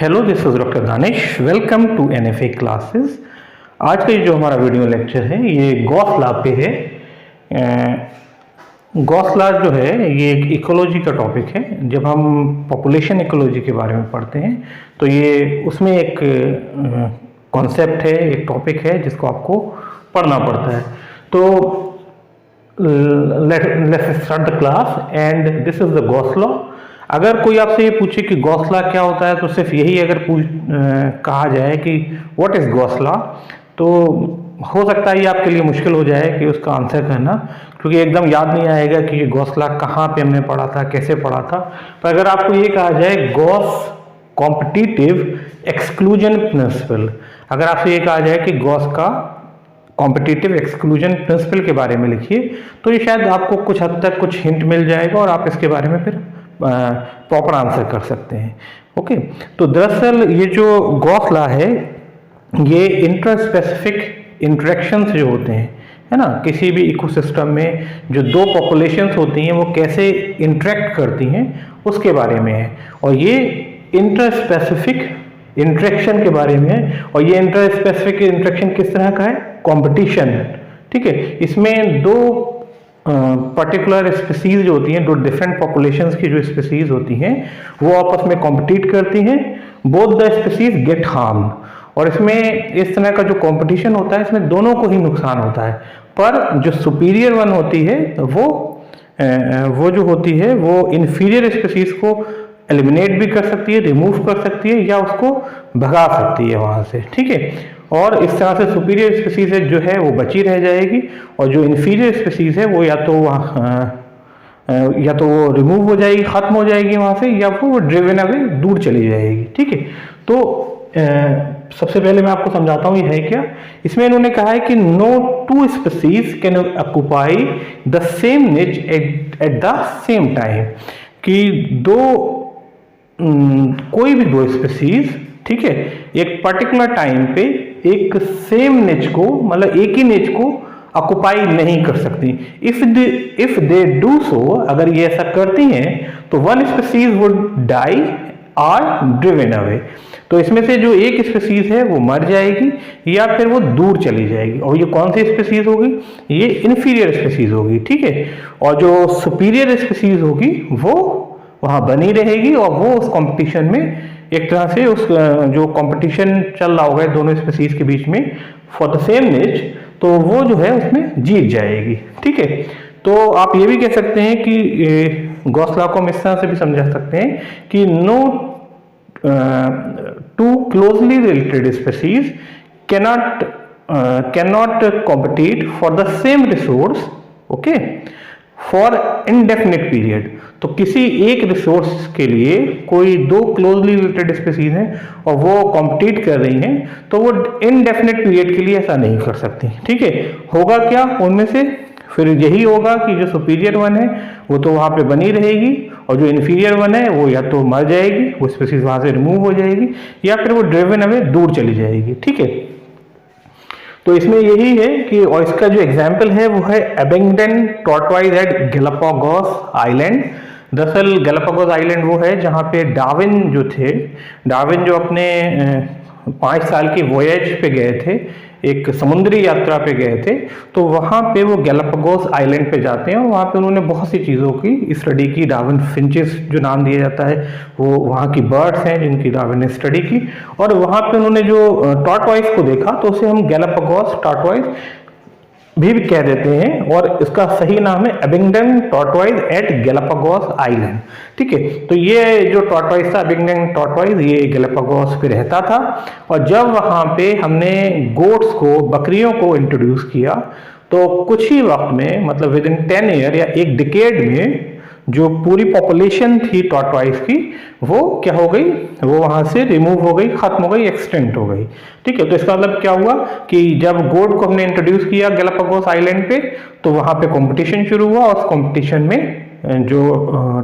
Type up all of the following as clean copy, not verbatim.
Hello, this is doctor Danish. Welcome to NFA classes. आज का जो हमारा वीडियो लेक्चर है ये गॉस लॉ पे है। गॉस लॉ जो है ये एक इकोलॉजी का टॉपिक है। जब हम पॉपुलेशन इकोलॉजी के बारे में पढ़ते हैं तो ये उसमें एक कॉन्सेप्ट है, एक टॉपिक है जिसको आपको पढ़ना पड़ता है। तो let's start the class and this is the Gauss law. अगर कोई आपसे ये पूछे कि गॉस लॉ क्या होता है तो सिर्फ यही अगर कहा जाए कि व्हाट इज गॉस लॉ, तो हो सकता है ये आपके लिए मुश्किल हो जाए कि उसका आंसर करना, क्योंकि एकदम याद नहीं आएगा कि ये गॉस लॉ कहाँ पे हमने पढ़ा था, कैसे पढ़ा था। पर अगर आपको ये कहा जाए गॉस कॉम्पिटिटिव एक्सक्लूजन प्रिंसिपल, अगर आपसे ये कहा जाए कि गॉस का कॉम्पिटिटिव एक्सक्लूजन प्रिंसिपल के बारे में लिखिए, तो ये शायद आपको कुछ हद तक कुछ हिंट मिल जाएगा और आप इसके बारे में फिर प्रॉपर आंसर कर सकते हैं। ओके, तो दरअसल ये जो गॉस लॉ है ये इंटरस्पेसिफिक इंटरेक्शंस जो होते हैं, है ना, किसी भी इकोसिस्टम में जो दो पॉपुलेशंस होती हैं वो कैसे इंटरेक्ट करती हैं उसके बारे में है। और ये इंटरस्पेसिफिक इंटरेक्शन के बारे में है। और ये इंटरस्पेसिफिक इंटरेक्शन किस तरह का है? कंपटीशन। ठीक है, इसमें दो पर्टिकुलर स्पीसीज जो होती हैं, दो डिफरेंट पॉपुलेशंस की जो स्पीसीज होती हैं वो आपस में कॉम्पिटिट करती हैं। Both the species get harmed. और इसमें इस तरह का जो कंपटीशन होता है इसमें दोनों को ही नुकसान होता है। पर जो सुपीरियर वन होती है वो जो होती है वो इन्फीरियर स्पीसीज को एलिमिनेट भी कर सकती है, रिमूव कर सकती है या उसको भगा सकती है वहां से। ठीक है, और इस तरह से सुपीरियर स्पीसीज जो है वो बची रह जाएगी और जो इन्फीरियर स्पीसीज है वो या तो वो रिमूव हो जाएगी, खत्म हो जाएगी वहां से, या वो ड्रिवन अवे दूर चली जाएगी। ठीक है, तो सबसे पहले मैं आपको समझाता हूँ ये है क्या। इसमें इन्होंने कहा है कि no two species can occupy the same niche at the same time, कि कोई भी दो स्पीसीज, ठीक है, एक पर्टिकुलर टाइम पे एक सेम निच को, मतलब एक ही निच को ऑक्युपाई नहीं कर सकती। इफ दे डू सो, अगर ये ऐसा करती हैं तो one species would die or driven away. तो इसमें से जो एक स्पीसीज है वो मर जाएगी या फिर वो दूर चली जाएगी। और ये कौन सी स्पीसीज होगी? ये इन्फीरियर स्पीसीज होगी। ठीक है, और जो सुपीरियर स्पीसीज होगी वो वहां बनी रहेगी और वो उस कंपटीशन में एक तरह से उस जो कंपटीशन चल रहा होगा दोनों स्पीसीज के बीच में फॉर द सेम निच, तो वो जो है उसमें जीत जाएगी। ठीक है, तो आप ये भी कह सकते हैं कि गॉस लॉ को हम इस तरह से भी समझा सकते हैं कि no two closely related species cannot compete for the same resource, okay, for indefinite period. तो किसी एक रिसोर्स के लिए कोई दो क्लोजली रिलेटेड स्पीसीज हैं और वो कॉम्पिटिट कर रही हैं, तो वो इनडेफिनिट पीरियड के लिए ऐसा नहीं कर सकती। ठीक है, होगा क्या उनमें से? फिर यही होगा कि जो सुपीरियर वन है वो तो वहां पे बनी रहेगी और जो इन्फीरियर वन है वो या तो मर जाएगी, वो स्पीसीज वहां से रिमूव हो जाएगी, या फिर वो ड्रिवन अवे दूर चली जाएगी। ठीक है, तो इसमें यही है कि, और इसका जो एग्जाम्पल है वो है abandon tortoise eight Galapagos island. दरअसल गैलापागोस आइलैंड वो है जहाँ पे डार्विन जो अपने 5 साल की वॉयज पे गए थे, एक समुद्री यात्रा पे गए थे, तो वहाँ पे वो गैलापागोस आइलैंड पे जाते हैं और वहाँ पे उन्होंने बहुत सी चीज़ों की स्टडी की। डार्विन फिंचेस जो नाम दिया जाता है वो वहाँ की बर्ड्स हैं जिनकी डार्विन ने स्टडी की, और वहाँ पे उन्होंने जो टॉर्टवाइज को देखा तो उसे हम गैलापागोस टॉर्टवाइज भी कह देते हैं, और इसका सही नाम है abandon tortoise eight Galapagos island. ठीक है, तो ये जो टॉर्टवाइज था, अबैंडन टॉर्टवाइज, ये गैलापागोस पे रहता था। और जब वहां पे हमने गोट्स को, बकरियों को इंट्रोड्यूस किया, तो कुछ ही वक्त में, मतलब विद इन 10 ईयर या एक डिकेड में, जो पूरी पॉपुलेशन थी टॉर्टवाइज की वो क्या हो गई? वो वहां से रिमूव हो गई, खत्म हो गई, एक्सटेंट हो गई। ठीक है, तो इसका मतलब क्या हुआ कि जब गोट को हमने इंट्रोड्यूस किया गैलापागोस आइलैंड पे, तो वहां पे कंपटीशन शुरू हुआ और उस कंपटीशन में जो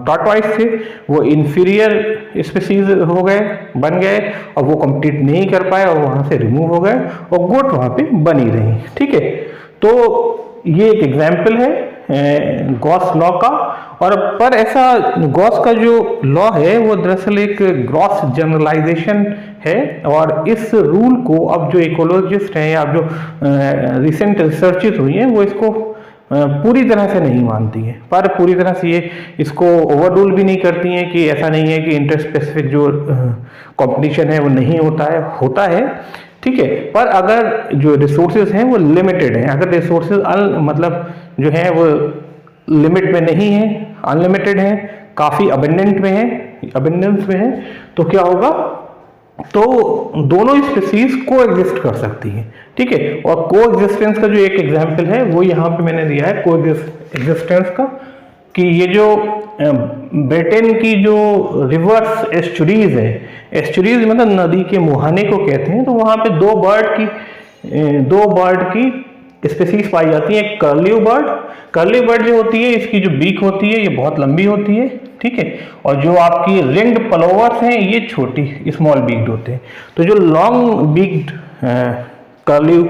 टॉर्टवाइज थे वो इन्फीरियर स्पीसीज बन गए और वो कम्पीट नहीं कर पाए और वहां से रिमूव हो गए और गोट वहां पे बनी रही। ठीक है, तो ये एक एग्जाम्पल है गॉस लॉ का। और पर ऐसा गॉस का जो लॉ है वो दरअसल एक ग्रॉस जनरलाइजेशन है, और इस रूल को अब जो इकोलॉजिस्ट हैं या जो रिसेंट रिसर्चेस हुई हैं वो इसको पूरी तरह से नहीं मानती हैं, पर पूरी तरह से ये इसको ओवररूल भी नहीं करती हैं कि ऐसा नहीं है कि इंटर स्पेसिफिक जो कंपटीशन है वो नहीं होता है, ठीक है। पर अगर जो रिसोर्सेज हैं वो लिमिटेड हैं, अगर रिसोर्सेज मतलब जो है वो लिमिट में नहीं है, अनलिमिटेड है, काफ़ी अबेंडेंट में है, अबेंडेंस में है, तो क्या होगा, तो दोनों स्पीसीज को एग्जिस्ट कर सकती हैं, ठीक है। और को एग्जिस्टेंस का जो एक एग्जाम्पल है वो यहाँ पे मैंने दिया है को एग्जिस्टेंस का, कि ये जो ब्रिटेन की जो रिवर्स एस्चुरीज है, एस्चुरीज मतलब नदी के मुहाने को कहते हैं, तो वहाँ पे दो बर्ड की स्पीसीज पाई जाती है। कर्ल्यू बर्ड जो होती है, इसकी जो बीक होती है ये बहुत लंबी होती है, ठीक है। और जो आपकी रिंग्ड प्लोवर्स हैं ये छोटी स्मॉल बीक्ड होते हैं। तो जो लॉन्ग बीक्ड कर्ल्यू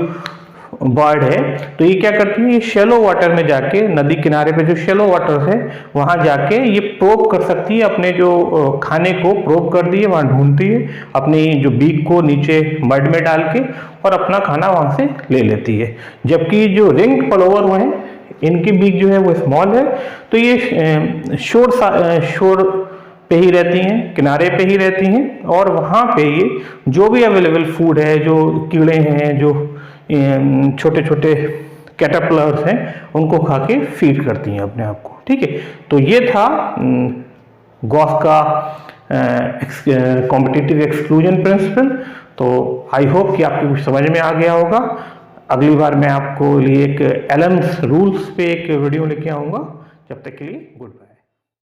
बर्ड है, तो ये क्या करती है, ये शैलो वाटर में जाके, नदी किनारे पे जो शैलो वाटर है वहां जाके ये प्रोब कर सकती है, अपने जो खाने को प्रोब कर दी है, वहां ढूंढती है अपनी जो बीक को नीचे मड में डाल के, और अपना खाना वहां से ले लेती है। जबकि जो रिंग प्लोवर वो है, इनकी बीक जो है वो स्मॉल है, तो ये शोर पे ही रहती हैं, किनारे पे ही रहती हैं, और वहाँ पे ये जो भी अवेलेबल फूड है, जो कीड़े हैं, जो छोटे छोटे कैटरपिलर्स हैं, उनको खा के फीड करती हैं अपने आप को, ठीक है। तो ये था गॉस का कॉम्पिटिटिव एक्सक्लूजन प्रिंसिपल। तो आई होप कि आपको कुछ समझ में आ गया होगा। अगली बार मैं आपको लिए एक एलम्स रूल्स पे एक वीडियो लेके आऊँगा। जब तक के लिए गुड बाय।